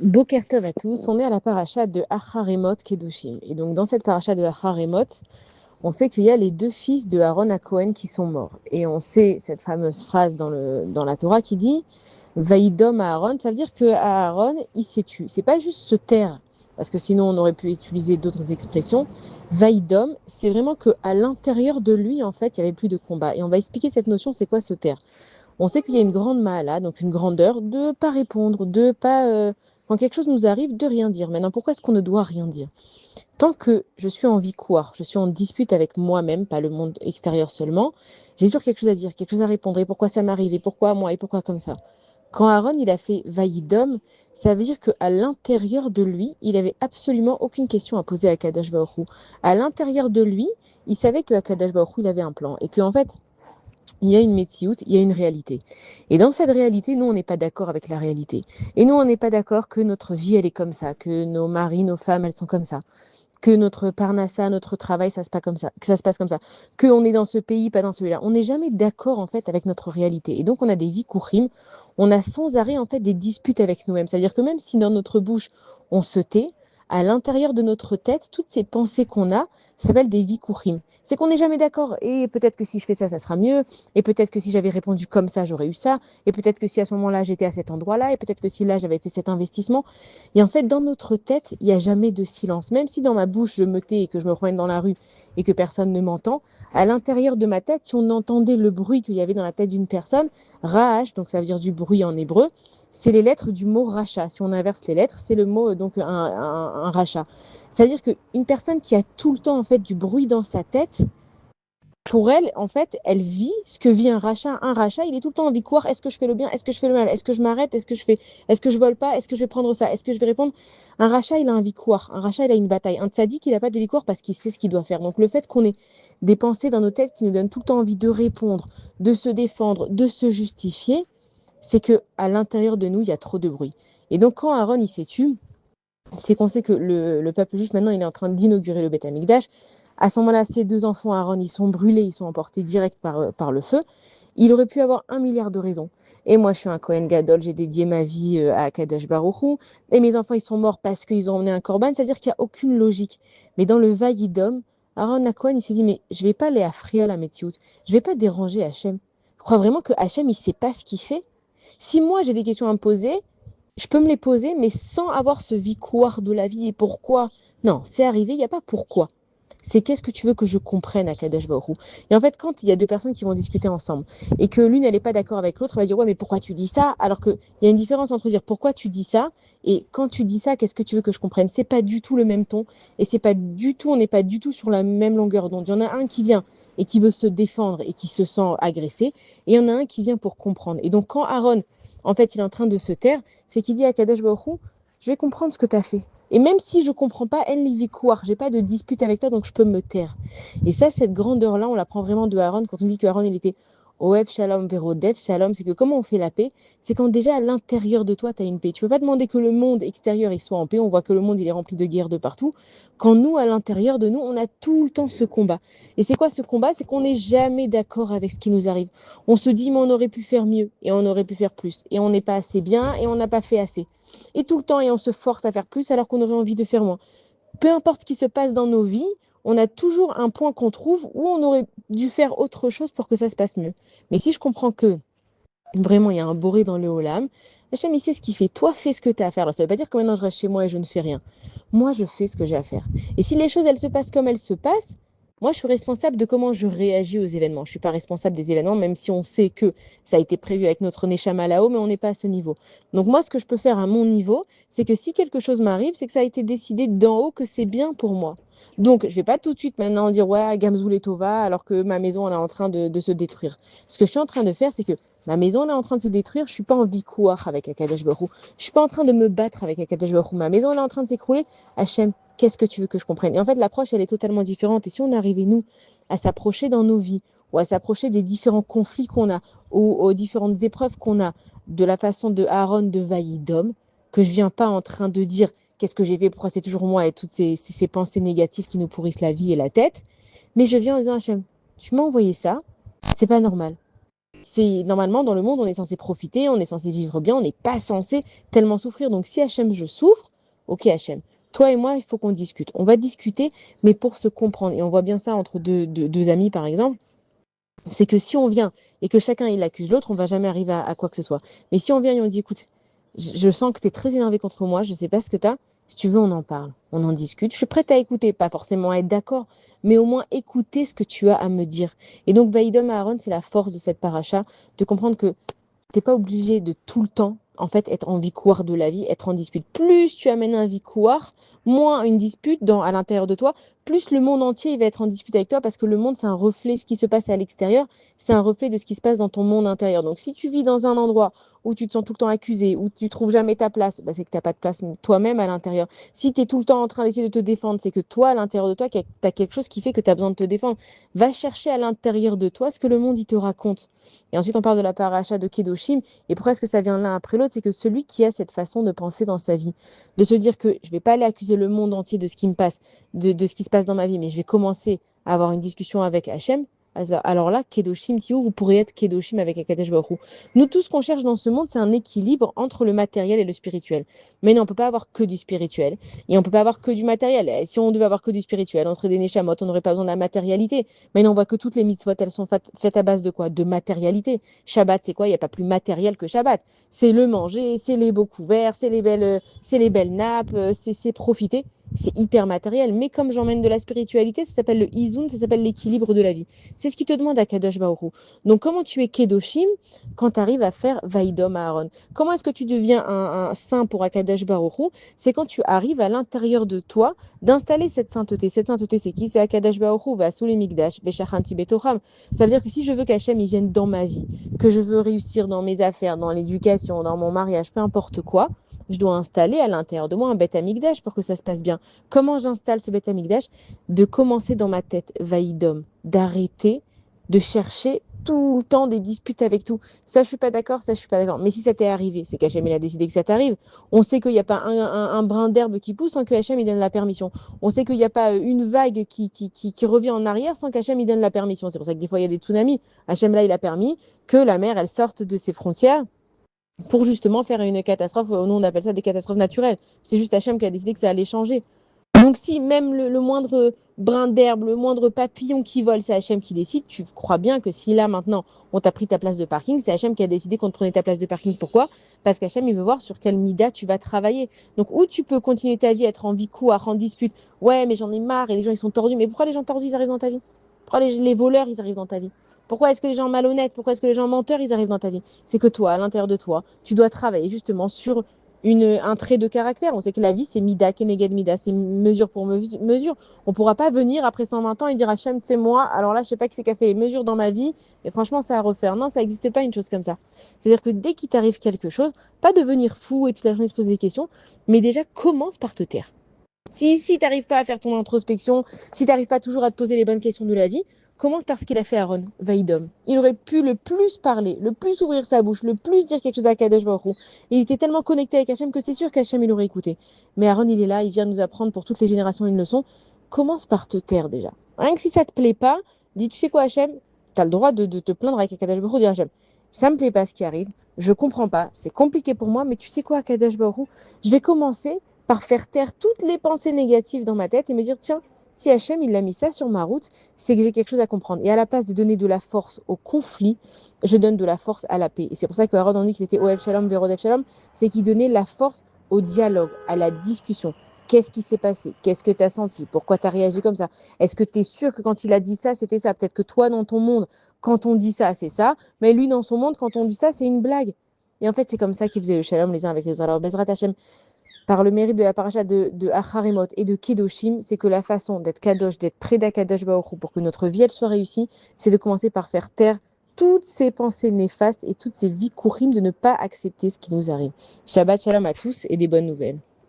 Boker Tov à tous, on est à la paracha de Acharemot Kedoshim. Et donc dans cette paracha de Acharemot, on sait qu'il y a les deux fils de Aaron à Cohen qui sont morts. Et on sait cette fameuse phrase dans la Torah qui dit Vaïdom à Aaron, ça veut dire que Aaron, il s'est tué. C'est pas juste se taire, parce que sinon on aurait pu utiliser d'autres expressions. Vaïdom, c'est vraiment qu'à l'intérieur de lui, en fait, il n'y avait plus de combat. Et on va expliquer cette notion, c'est quoi se taire. On sait qu'il y a une grande mahala, donc une grandeur, de pas répondre, de pas, quand quelque chose nous arrive, de rien dire. Maintenant, pourquoi est-ce qu'on ne doit rien dire? Tant que je suis en victoire, je suis en dispute avec moi-même, pas le monde extérieur seulement, j'ai toujours quelque chose à dire, quelque chose à répondre. Et pourquoi ça m'arrive? Et pourquoi moi? Et pourquoi comme ça? Quand Aaron il a fait Vaïdom, ça veut dire qu'à l'intérieur de lui, il avait absolument aucune question à poser à Kadosh Baruch Hu. À l'intérieur de lui, il savait que Kadosh Baruch Hu, il avait un plan. Et qu'en fait, il y a une métiout, il y a une réalité. Et dans cette réalité, nous, on n'est pas d'accord avec la réalité. Et nous, on n'est pas d'accord que notre vie, elle est comme ça, que nos maris, nos femmes, elles sont comme ça, que notre parnassa, notre travail, ça se passe comme ça, que ça se passe comme ça, qu'on est dans ce pays, pas dans celui-là. On n'est jamais d'accord, en fait, avec notre réalité. Et donc, on a des vikourim, on a sans arrêt, en fait, des disputes avec nous-mêmes. C'est-à-dire que même si dans notre bouche, on se tait, à l'intérieur de notre tête, toutes ces pensées qu'on a, ça s'appelle des vikourim. C'est qu'on n'est jamais d'accord. Et peut-être que si je fais ça, ça sera mieux. Et peut-être que si j'avais répondu comme ça, j'aurais eu ça. Et peut-être que si à ce moment-là, j'étais à cet endroit-là. Et peut-être que si là, j'avais fait cet investissement. Et en fait, dans notre tête, il n'y a jamais de silence. Même si dans ma bouche, je me tais et que je me promène dans la rue et que personne ne m'entend, à l'intérieur de ma tête, si on entendait le bruit qu'il y avait dans la tête d'une personne, ra'ash, donc ça veut dire du bruit en hébreu, c'est les lettres du mot rachat. Si on inverse les lettres, c'est le mot donc un rachat. Ça veut dire qu'une personne qui a tout le temps en fait du bruit dans sa tête, pour elle, en fait, elle vit ce que vit un rachat. Un rachat, il est tout le temps en victoire. Est-ce que je fais le bien? Est-ce que je fais le mal? Est-ce que je m'arrête? Est-ce que je vole pas? Est-ce que je vais prendre ça? Est-ce que je vais répondre? Un rachat, il a un victoire. Un rachat, il a une bataille. Un tzaddik, il n'a pas de victoire parce qu'il sait ce qu'il doit faire. Donc, le fait qu'on ait des pensées dans nos têtes qui nous donnent tout le temps envie de répondre, de se défendre, de se justifier, c'est que à l'intérieur de nous, il y a trop de bruit. Et donc, quand Aaron, il s'est tué, c'est qu'on sait que le peuple juif, maintenant, il est en train d'inaugurer le Beth Amikdash. À ce moment-là, ses deux enfants, Aaron, ils sont brûlés, ils sont emportés direct par le feu. Il aurait pu avoir 1 milliard de raisons. Et moi, je suis un Kohen Gadol, j'ai dédié ma vie à Kadosh Baruch Hu. Et mes enfants, ils sont morts parce qu'ils ont emmené un korban, c'est-à-dire qu'il n'y a aucune logique. Mais dans le Vaïdom, Aaron à Cohen, il s'est dit, mais je ne vais pas aller affrir la Metsiout, je ne vais pas déranger Hachem. Je crois vraiment que Hachem, il ne sait pas ce qu'il fait. Si moi, j'ai des questions à me poser, je peux me les poser, mais sans avoir ce vicouard de la vie et pourquoi. Non, c'est arrivé, il n'y a pas pourquoi. C'est qu'est-ce que tu veux que je comprenne à Kadesh Baruch. Et en fait, quand il y a deux personnes qui vont discuter ensemble et que l'une, elle n'est pas d'accord avec l'autre, elle va dire, ouais, mais pourquoi tu dis ça? Alors qu'il y a une différence entre dire pourquoi tu dis ça et quand tu dis ça, qu'est-ce que tu veux que je comprenne? C'est pas du tout le même ton et c'est pas du tout, on n'est pas du tout sur la même longueur d'onde. Il y en a un qui vient et qui veut se défendre et qui se sent agressé et il y en a un qui vient pour comprendre. Et donc, quand Aaron, en fait, il est en train de se taire, c'est qu'il dit à Kadesh Baruch, je vais comprendre ce que tu as fait. Et même si je ne comprends pas, en livikouar, j'ai pas de dispute avec toi, donc je peux me taire. Et ça, cette grandeur-là, on la prend vraiment de Aaron. Quand on dit que Aaron, il était Oeb Shalom Verodef Shalom, c'est que comment on fait la paix? C'est quand déjà à l'intérieur de toi, tu as une paix. Tu peux pas demander que le monde extérieur il soit en paix. On voit que le monde il est rempli de guerres de partout. Quand nous, à l'intérieur de nous, on a tout le temps ce combat. Et c'est quoi ce combat? C'est qu'on n'est jamais d'accord avec ce qui nous arrive. On se dit, mais on aurait pu faire mieux et on aurait pu faire plus. Et on n'est pas assez bien et on n'a pas fait assez. Et tout le temps, et on se force à faire plus alors qu'on aurait envie de faire moins. Peu importe ce qui se passe dans nos vies, on a toujours un point qu'on trouve où on aurait dû faire autre chose pour que ça se passe mieux. Mais si je comprends que vraiment il y a un boré dans le Olam, Hachem, il sait ce qu'il fait. Toi, fais ce que tu as à faire. Alors, ça ne veut pas dire que maintenant je reste chez moi et je ne fais rien. Moi, je fais ce que j'ai à faire. Et si les choses, elles se passent comme elles se passent, moi, je suis responsable de comment je réagis aux événements. Je ne suis pas responsable des événements, même si on sait que ça a été prévu avec notre Neshama là-haut, mais on n'est pas à ce niveau. Donc, moi, ce que je peux faire à mon niveau, c'est que si quelque chose m'arrive, c'est que ça a été décidé d'en haut que c'est bien pour moi. Donc, je ne vais pas tout de suite maintenant dire, ouais, Gamzoul et Tova, alors que ma maison, elle est en train de se détruire. Ce que je suis en train de faire, c'est que ma maison elle est en train de se détruire, je suis pas en victoire avec Akadosh Baruch Hu. Je suis pas en train de me battre avec Akadosh Baruch Hu. Ma maison elle est en train de s'écrouler. Hachem, qu'est-ce que tu veux que je comprenne? Et en fait, l'approche, elle est totalement différente. Et si on arrivait, nous, à s'approcher dans nos vies, ou à s'approcher des différents conflits qu'on a, ou aux différentes épreuves qu'on a, de la façon de Aaron de Vaïdom, que je viens pas en train de dire qu'est-ce que j'ai fait, pourquoi c'est toujours moi, et toutes ces pensées négatives qui nous pourrissent la vie et la tête, mais je viens en disant, Hachem, tu m'as envoyé ça, c'est pas normal. Normalement, dans le monde, on est censé profiter, on est censé vivre bien, on n'est pas censé tellement souffrir. Donc, si Hachem, je souffre, ok, Hachem, toi et moi, il faut qu'on discute. On va discuter, mais pour se comprendre. Et on voit bien ça entre deux amis, par exemple. C'est que si on vient et que chacun il accuse l'autre, on va jamais arriver à quoi que ce soit. Mais si on vient et on dit, écoute, je sens que tu es très énervé contre moi, je sais pas ce que tu as. Si tu veux, on en parle, on en discute. Je suis prête à écouter, pas forcément à être d'accord, mais au moins écouter ce que tu as à me dire. Et donc, Vaïdom et Aaron, c'est la force de cette paracha, de comprendre que t'es pas obligé de tout le temps, en fait, être en victoire de la vie, être en dispute. Plus tu amènes un victoire, moins une dispute à l'intérieur de toi, plus le monde entier il va être en dispute avec toi parce que le monde, c'est un reflet de ce qui se passe à l'extérieur, c'est un reflet de ce qui se passe dans ton monde intérieur. Donc, si tu vis dans un endroit où tu te sens tout le temps accusé, où tu trouves jamais ta place, bah, c'est que tu n'as pas de place toi-même à l'intérieur. Si tu es tout le temps en train d'essayer de te défendre, c'est que toi, à l'intérieur de toi, tu as quelque chose qui fait que tu as besoin de te défendre. Va chercher à l'intérieur de toi ce que le monde il te raconte. Et ensuite, on parle de la paracha de Kedoshim. Et pourquoi est-ce que ça vient l'un après l'autre? C'est que celui qui a cette façon de penser dans sa vie, de se dire que je ne vais pas aller accuser le monde entier de ce qui me passe, de ce qui se passe dans ma vie, mais je vais commencer à avoir une discussion avec Hachem. Alors là, Kedoshim, Tio, vous pourrez être Kedoshim avec Akadosh Baruch Hu. Nous, tout ce qu'on cherche dans ce monde, c'est un équilibre entre le matériel et le spirituel. Mais non, on ne peut pas avoir que du spirituel et on ne peut pas avoir que du matériel. Et si on devait avoir que du spirituel, on serait des Neshamot, on n'aurait pas besoin de la matérialité. Mais non, on voit que toutes les mitzvot, elles sont faites à base de quoi? De matérialité. Shabbat, c'est quoi? Il n'y a pas plus matériel que Shabbat. C'est le manger, c'est les beaux couverts, c'est les belles nappes, c'est profiter. C'est hyper matériel. Mais comme j'emmène de la spiritualité, ça s'appelle le Izun, ça s'appelle l'équilibre de la vie. C'est ce qui te demande à Kadosh Baruch Hu. Donc, comment tu es Kedoshim quand tu arrives à faire Vaïdom à Aaron? Comment est-ce que tu deviens un saint pour Akadosh Baruch Hu? C'est quand tu arrives à l'intérieur de toi d'installer cette sainteté. Cette sainteté, c'est qui? C'est Akadosh Baruch Hu, Vasuli Mikdash, Veshachanti Betocham. Ça veut dire que si je veux qu'Hachem il vienne dans ma vie, que je veux réussir dans mes affaires, dans l'éducation, dans mon mariage, peu importe quoi, je dois installer à l'intérieur de moi un Beth Amikdash pour que ça se passe bien. Comment j'installe ce Beth Amikdash? De commencer dans ma tête, Vaïdom, d'arrêter de chercher tout le temps des disputes avec tout. Ça, je suis pas d'accord, ça, je suis pas d'accord. Mais si ça t'est arrivé, c'est qu'Hachem, il a décidé que ça t'arrive. On sait qu'il n'y a pas un brin d'herbe qui pousse sans que Hachem, il donne la permission. On sait qu'il n'y a pas une vague qui revient en arrière sans qu'Hachem, il donne la permission. C'est pour ça que des fois, il y a des tsunamis. Hachem, là, il a permis que la mer, elle sorte de ses frontières pour justement faire une catastrophe. Nous, on appelle ça des catastrophes naturelles. C'est juste Hachem qui a décidé que ça allait changer. Donc si même le moindre brin d'herbe, le moindre papillon qui vole, c'est Hachem qui décide, tu crois bien que si là maintenant on t'a pris ta place de parking, c'est Hachem qui a décidé qu'on te prenait ta place de parking. Pourquoi? Parce qu'Hachem il veut voir sur quel mida tu vas travailler. Donc où tu peux continuer ta vie, être en vicouar, en dispute. Ouais, mais j'en ai marre et les gens ils sont tordus. Mais pourquoi les gens tordus ils arrivent dans ta vie? Pourquoi les voleurs ils arrivent dans ta vie? Pourquoi est-ce que les gens malhonnêtes, pourquoi est-ce que les gens menteurs ils arrivent dans ta vie? C'est que toi, à l'intérieur de toi, tu dois travailler justement sur un trait de caractère. On sait que la vie, c'est mida, keneged mida, c'est mesure pour mesure. On ne pourra pas venir après 120 ans et dire Hachem, c'est moi, alors là, je sais pas qui c'est qui a fait les mesures dans ma vie, et franchement, ça à refaire. Non, ça n'existe pas une chose comme ça. C'est-à-dire que dès qu'il t'arrive quelque chose, pas devenir fou et toute la journée se poser des questions, mais déjà commence par te taire. Si tu n'arrives pas à faire ton introspection, si tu n'arrives pas toujours à te poser les bonnes questions de la vie, commence par ce qu'il a fait Aaron, Vaïdom. Il aurait pu le plus parler, le plus ouvrir sa bouche, le plus dire quelque chose à Kadosh Baruch Hu. Et il était tellement connecté avec Hachem que c'est sûr qu'Hachem il aurait écouté. Mais Aaron, il est là, il vient nous apprendre pour toutes les générations une leçon. Commence par te taire déjà. Rien que si ça te plaît pas, dis tu sais quoi Hachem, tu as le droit de te plaindre avec Kadosh Baruch Hu, dire Hachem, ça me plaît pas ce qui arrive, je comprends pas, c'est compliqué pour moi, mais tu sais quoi Kadosh Baruch Hu, je vais commencer par faire taire toutes les pensées négatives dans ma tête et me dire, tiens, si Hachem, il a mis ça sur ma route, c'est que j'ai quelque chose à comprendre. Et à la place de donner de la force au conflit, je donne de la force à la paix. Et c'est pour ça que Aaron, on dit qu'il était Oev Shalom, Verodev Shalom, c'est qu'il donnait la force au dialogue, à la discussion. Qu'est-ce qui s'est passé? Qu'est-ce que tu as senti? Pourquoi tu as réagi comme ça? Est-ce que tu es sûr que quand il a dit ça, c'était ça? Peut-être que toi, dans ton monde, quand on dit ça, c'est ça. Mais lui, dans son monde, quand on dit ça, c'est une blague. Et en fait, c'est comme ça qu'ils faisaient le shalom les uns avec les autres. Alors, Bezrat Hashem, par le mérite de la paracha de Acharimot et de Kedoshim, c'est que la façon d'être Kadosh, d'être près d'Akadosh Baruch Hu, pour que notre vie elle soit réussie, c'est de commencer par faire taire toutes ces pensées néfastes et toutes ces vies courim de ne pas accepter ce qui nous arrive. Shabbat shalom à tous et des bonnes nouvelles.